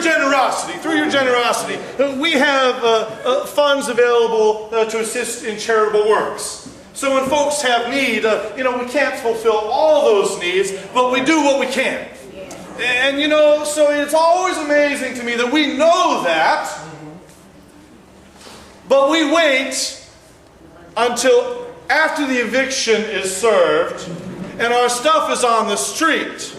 your generosity, we have funds available to assist in charitable works. So when folks have need, we can't fulfill all those needs, but we do what we can. And so it's always amazing to me that we know that, but we wait until after the eviction is served and our stuff is on the street.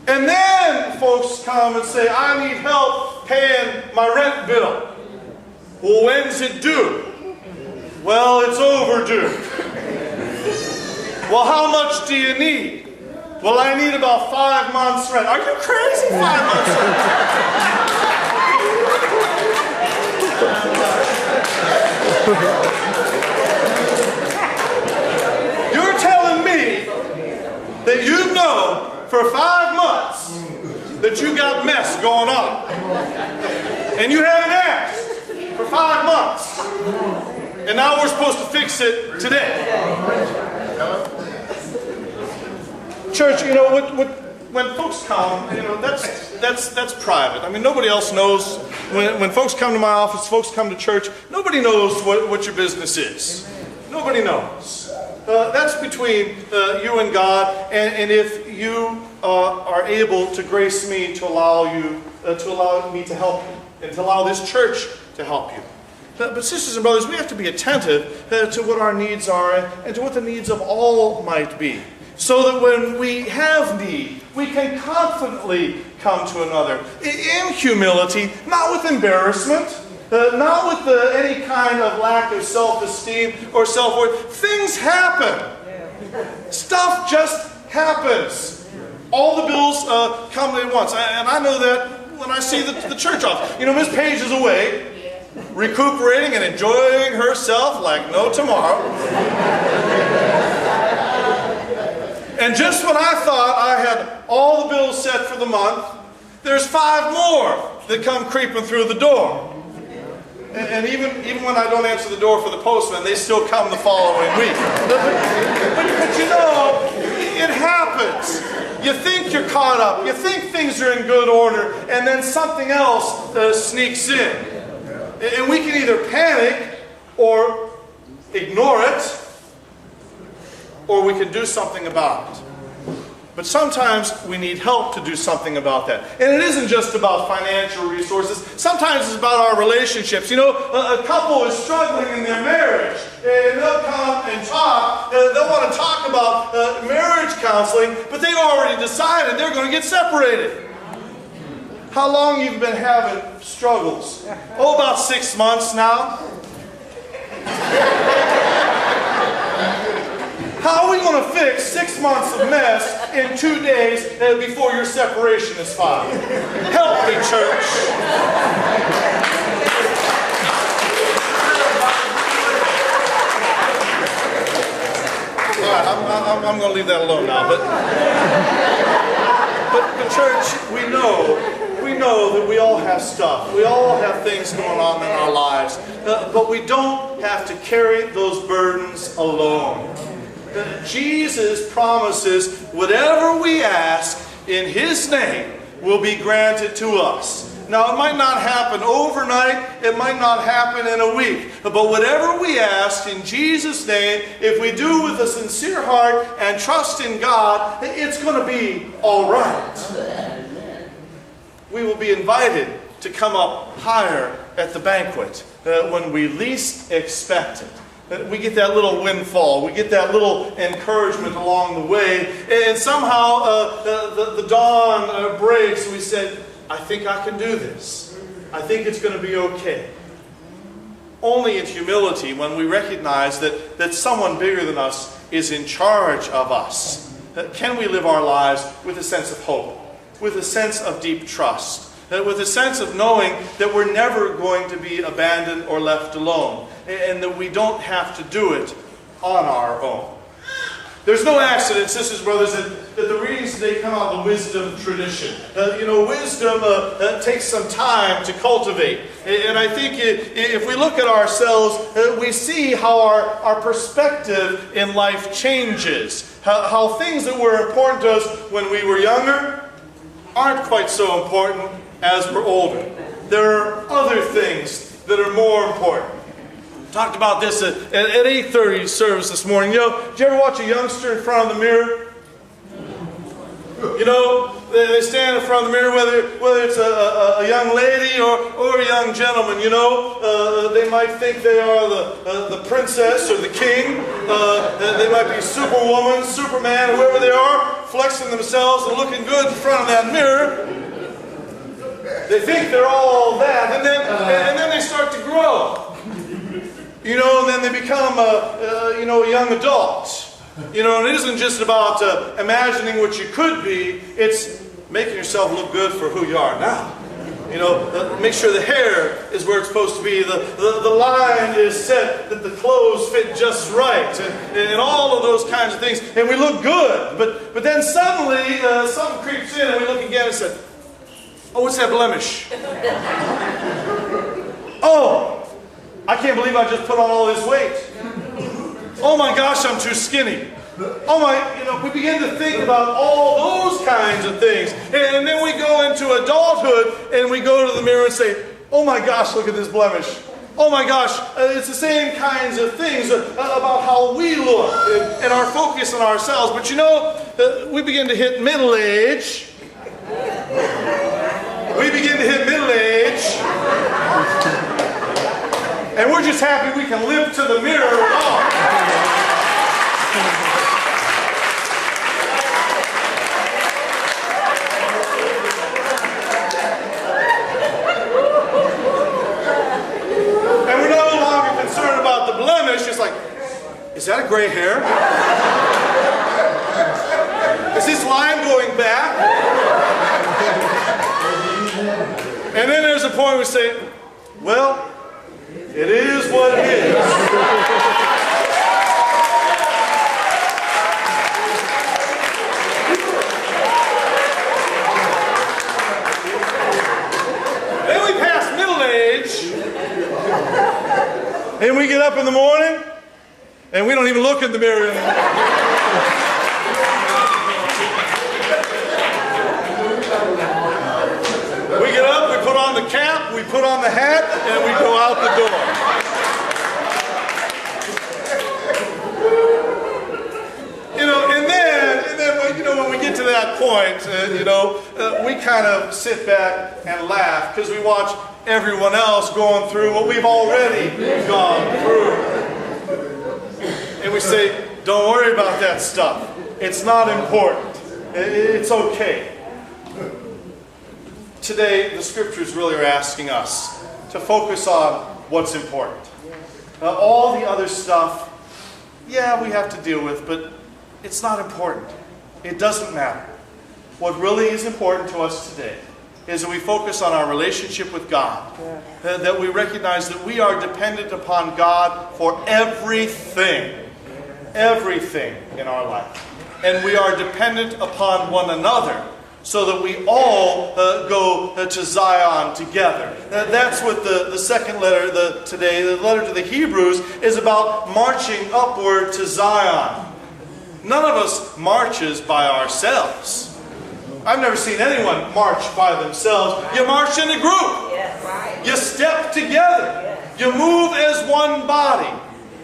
And then folks come and say, I need help paying my rent bill. Well, when's it due? Well, it's overdue. Well, how much do you need? Well, I need about 5 months' rent. Are you crazy? 5 months' rent. You're telling me that you know for 5 months that you got mess going on. And you haven't asked for 5 months. And now we're supposed to fix it today. Church, when folks come, that's private. I mean, nobody else knows. When folks come to my office, folks come to church, nobody knows what your business is. Nobody knows. That's between you and God, and if you are able to grace me to allow me to help you, and to allow this church to help you. But sisters and brothers, we have to be attentive to what our needs are and to what the needs of all might be. So that when we have need, we can confidently come to another. In humility, not with embarrassment, not with any kind of lack of self-esteem or self-worth. Things happen. Stuff just happens. All the bills come at once. And I know that when I see the church office. Miss Page is away, recuperating and enjoying herself like no tomorrow. And just when I thought I had all the bills set for the month, there's 5 more that come creeping through the door. And even when I don't answer the door for the postman, they still come the following week. But it happens. You think you're caught up. You think things are in good order, and then something else sneaks in. And we can either panic or ignore it, or we can do something about it. But sometimes we need help to do something about that. And it isn't just about financial resources. Sometimes it's about our relationships. A couple is struggling in their marriage. And they'll come and talk. They'll want to talk about marriage counseling, but they've already decided they're going to get separated. How long you've been having struggles? Oh, about 6 months now. How are we going to fix 6 months of mess in 2 days before your separation is filed? Help me, church. All right, I'm going to leave that alone now. But church, we know that we all have stuff. We all have things going on in our lives. But we don't have to carry those burdens alone. Jesus promises whatever we ask in His name will be granted to us. Now, it might not happen overnight. It might not happen in a week. But whatever we ask in Jesus' name, if we do with a sincere heart and trust in God, it's going to be all right. We will be invited to come up higher at the banquet when we least expect it. We get that little windfall. We get that little encouragement along the way. And somehow the dawn breaks. We said, I think I can do this. I think it's going to be okay. Only in humility, when we recognize that someone bigger than us is in charge of us, can we live our lives with a sense of hope, with a sense of deep trust, with a sense of knowing that we're never going to be abandoned or left alone, and that we don't have to do it on our own. There's no accident, sisters and brothers, that the readings today come out of the wisdom tradition. Wisdom takes some time to cultivate. And I think if we look at ourselves, we see how our perspective in life changes. How things that were important to us when we were younger aren't quite so important as we're older. There are other things that are more important. Talked about this at 8:30 service this morning. Did you ever watch a youngster in front of the mirror? They stand in front of the mirror, whether it's a young lady or a young gentleman. They might think they are the princess or the king. They might be Superwoman, Superman, whoever they are, flexing themselves and looking good in front of that mirror. They think they're all that, and then they start to grow. And then they become a young adult. And it isn't just about imagining what you could be. It's making yourself look good for who you are now. Make sure the hair is where it's supposed to be. The line is set, that the clothes fit just right. And all of those kinds of things. And we look good. But then suddenly something creeps in and we look again and say, oh, what's that blemish? Oh, I can't believe I just put on all this weight. Oh my gosh, I'm too skinny. Oh my, we begin to think about all those kinds of things. And then we go into adulthood and we go to the mirror and say, oh my gosh, look at this blemish. Oh my gosh, it's the same kinds of things about how we look and our focus on ourselves. But we begin to hit middle age. We begin to hit middle age. And we're just happy we can live to the mirror walk. And we're no longer concerned about the blemish. It's like, is that a gray hair? Is this line going back? And then there's a point where we say, well, it is what it is. Then we pass middle age, and we get up in the morning, and we don't even look in the mirror anymore. We get up, we put on the cap, we put on the hat, and we go out the door. And then when we get to that point, we kind of sit back and laugh because we watch everyone else going through what we've already gone through. And we say, don't worry about that stuff. It's not important. It's okay. Today, the scriptures really are asking us to focus on what's important. All the other stuff, yeah, we have to deal with, but it's not important. It doesn't matter. What really is important to us today is that we focus on our relationship with God. That we recognize that we are dependent upon God for everything in our life. And we are dependent upon one another, so that we all go to Zion together. That's what the second letter today, the letter to the Hebrews, is about, marching upward to Zion. None of us marches by ourselves. I've never seen anyone march by themselves. You march in a group. Yes. Right. You step together. Yes. You move as one body.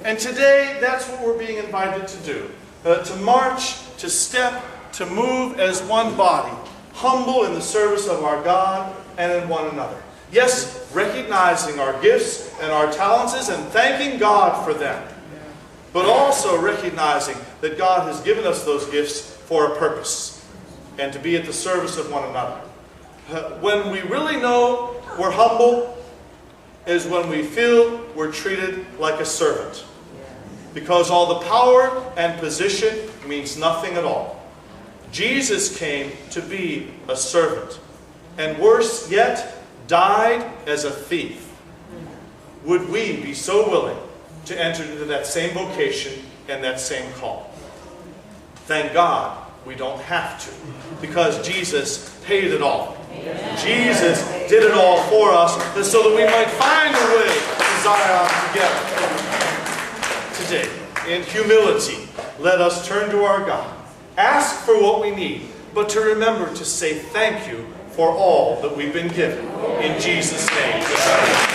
And today, that's what we're being invited to do. To march, to step, to move as one body, humble in the service of our God and in one another. Yes, recognizing our gifts and our talents and thanking God for them, but also recognizing that God has given us those gifts for a purpose and to be at the service of one another. When we really know we're humble is when we feel we're treated like a servant, because all the power and position means nothing at all. Jesus came to be a servant, and worse yet, died as a thief. Would we be so willing to enter into that same vocation and that same call? Thank God we don't have to, because Jesus paid it all. Amen. Jesus did it all for us, so that we might find a way to Zion together. Today, in humility, let us turn to our God. Ask for what we need, but to remember to say thank you for all that we've been given. In Jesus' name.